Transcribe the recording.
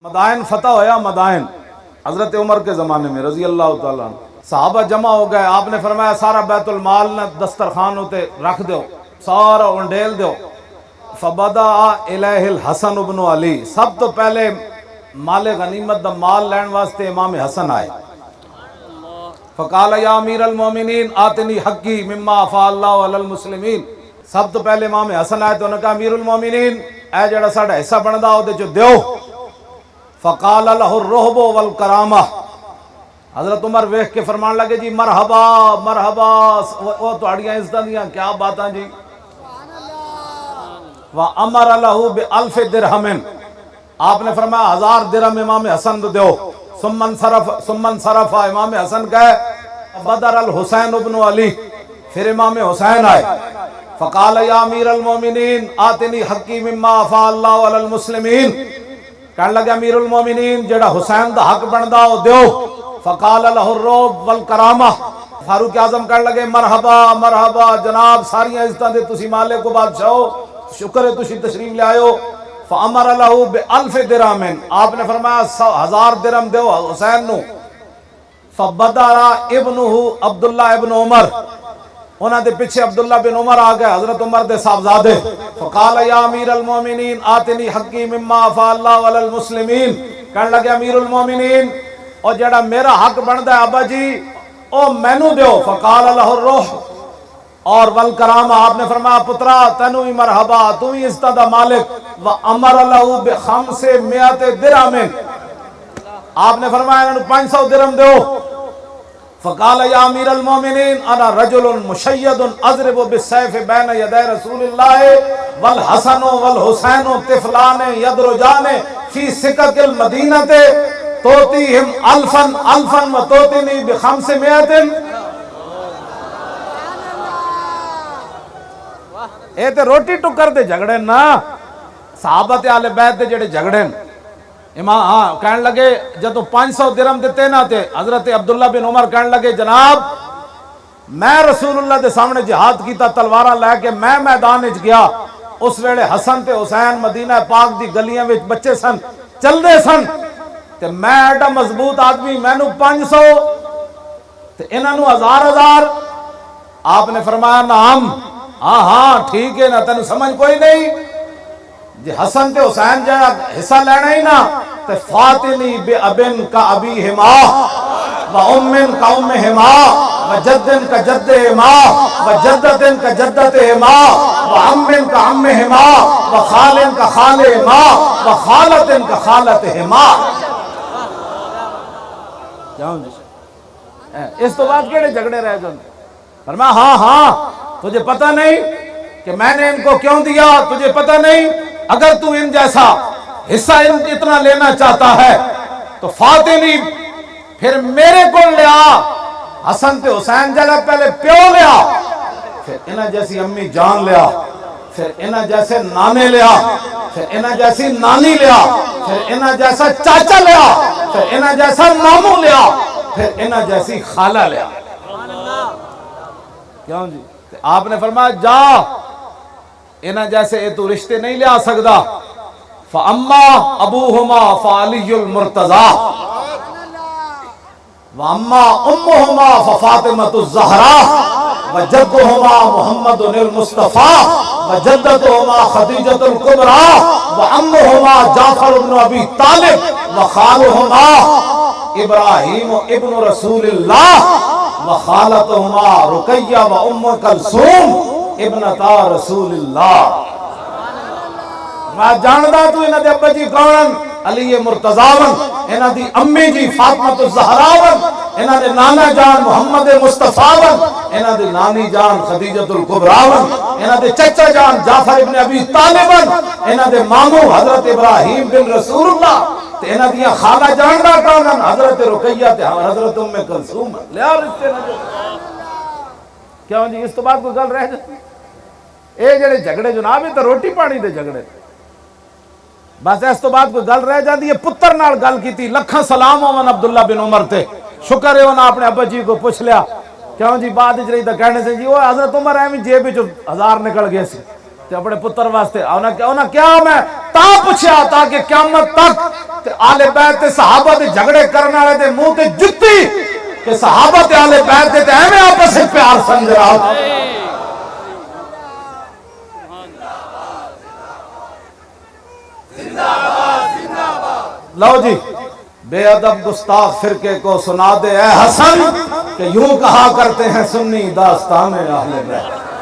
مدائن فتح ہویا، مدائن حضرت عمر کے زمانے میں رضی اللہ تعالیٰ عنہ، صحابہ جمع ہو گئے، آپ نے فرمایا سارا بیت المال نے دسترخوان ہوتے رکھ دو، سارا انڈیل دو۔ فبدا الیہ الحسن ابن علی، سب تو پہلے مال غنیمت دا مال لین واسطے امام حسن آئے۔ فقال یا امیر المومنین آتنی حقی مما افاء اللہ علی المسلمین، سب تو پہلے امام حسن آئے تو انہوں نے کہا امیر المومنین اے جڑا ساڑا حصہ بندا ہو دے جو دیو۔ فقال لہ الرہب والکرامہ، حضرت عمر ویکھ کے فرمان لگے جی مرحبا مرحبا، وہ تہاڑیاں عزتاں دیاں کیا باتاں جی۔ وَأَمَرَ لَهُ بِأَلْفِ دِرْہَمٍ، آپ نے فرمایا 1000 درہم امام حسن کو دیو۔ ثم انصرف، امام حسن کہے بدر الحسین ابن علی، پھر امام حسین آئے۔ فقال یا امیر المومنین آتنی حقی مما افاء اللہ علی المسلمین، کہنے لگے امیر المومنین جڑا حسین دا حق بندا ہو دیو۔ فقال لہ الرعب والکرامہ، فاروق اعظم کہنے لگے مرحبا مرحبا جناب، ساری عزتاں دے تسی مالک کو بادشاہو، شکر ہے تسی تشریف لے آئے ہو۔ فامر لہ بألف درہم، آپ نے فرمایا 1000 درہم دیو حسین نو۔ فبدر ابنہ عبداللہ ابن عمر، انہاں دے پیچھے عبداللہ بن عمر آ گئے، حضرت عمر دے صاحبزادے۔ فقال یا امیر المومنین آتنی حقی مما افاء اللہ علی المسلمین، کہنے لگے امیر المومنین اور جڑا میرا حق بندا ہے ابا جی او مینوں دیو۔ فقال لہ الروح اور والکرامہ، آپ نے فرمایا پترا تینوں ہی مرحبا، تو ہی عزت دا مالک۔ وامر لہ ب500 درہم، آپ نے فرمایا انہوں 500 درہم دیو۔ فقال یا امیر المومنین انا رجل مشید اضرب بالسیف بین یدی رسول اللہ والحسن والحسین طفلان یدرجان فی سکک المدینہ توتیہم الفا و توتینی ب500۔ اے تے روٹی ٹکر دے جھگڑے نا، صحابت اہل بیت دے جڑے جھگڑے امام کہنے لگے جدو 500 درہم دیتے نا تے حضرت عبداللہ بن عمر کہنے لگے جناب میں رسول اللہ دے سامنے جہاد کیتا تلوارہ لے کے میں میدان وچ گیا، اس ویلے حسن تے حسین مدینہ پاک دی گلیاں وچ بچے سن چل دے سن، تے میں ایڈا مضبوط آدمی مینوں 500 تے انہاں نوں 1000۔ آپ نے فرمایا نعم، ہاں ہاں ٹھیک ہے نا، تینوں سمجھ کوئی نہیں جی حسن تے حسین جہاں حصہ لینا ہی نا تے فاتنی بے ابن کا ابیہما و امن کا امہما و جدن کا جدہما و جدتن کا جدتہما و امن کا امہما و خالن کا خالہما و خالتن کا خالتہما۔ اس تو بعد کیڑے جھگڑے رہ جاندے؟ فرمایا ہاں ہاں تجھے پتہ نہیں کہ میں نے ان کو کیوں دیا، تجھے پتہ نہیں اگر تو ان جیسا حصہ اتنا لینا چاہتا ہے تو فاتنی پھر میرے کو لیا، حسن تے حسین جگہ پہلے پیو لیا، پھر انہاں جیسی امی جان لیا، پھر انہاں جیسے نانے لیا، پھر انہاں جیسی نانی لیا، پھر انہاں جیسا چاچا لیا، پھر انہاں جیسا ماموں لیا، پھر انہاں جیسی خالہ لیا۔ کیوں جی؟ آپ نے فرمایا جا انہاں جیسے اے تو رشتے نہیں لیا سکدا۔ فاما ابوہما فعلی المرتضی واما امہما ففاطمۃ الزہرا وجدہما محمد المصطفیٰ وجدتہما خدیجۃ الکبریٰ وعمہما جعفر بن ابی طالب وخالہما ابراہیم ابن رسول اللہ وخالتہما رقیہ و ام کلثوم ابنتا رسول اللہ۔ میں جاندا تو انہاں دے ابا جی کون؟ علی مرتضیٰ ون، انہاں دی امی جی فاطمۃ الزہرا ون، انہاں دے نانا جان محمد مصطفیٰ ون، انہاں دی نانی جان خدیجۃ الکبریٰ ون، انہاں دے چچا جان جعفر ابن ابی طالب ون، انہاں دے ماموں حضرت ابراہیم بن رسول اللہ، تے انہاں دی خالہ جاندا کون؟ حضرت رقیہ تے حضرت ام کلثوم۔ لیا رشتے نہ کیوں جی؟ اس تو بعد کوئی گل رہ جاتی؟ اے جڑے جھگڑے جناب یہ تو روٹی پانی دے جھگڑے، بس اس تو بعد کوئی گل رہ جاتی ہے۔ پتر نال گل کیتی، لکھاں سلام ہون عبداللہ بن عمر تے، شکر ہے انہاں اپنے ابا جی کو پوچھ لیا کیوں جی؟ بعد وچ رہی تے کہنے سے جی وہ حضرت عمر ایویں جیب وچ 1000 نکل گئے سی، تے اپنے پتر واسطے انہاں کیا میں تا پوچھیا تاکہ قیامت تک تے آل بیت تے صحابہ دے جھگڑے کرنے والے دے منہ تے جُتی کہ صحابہ تے آل بیت تے ایویں آپس وچ پیار سمجھ رہا لو جی بے ادب گستاخ فرقے کو سنا دے اے حسن کہ یوں کہا کرتے ہیں سنی داستان اہل بیت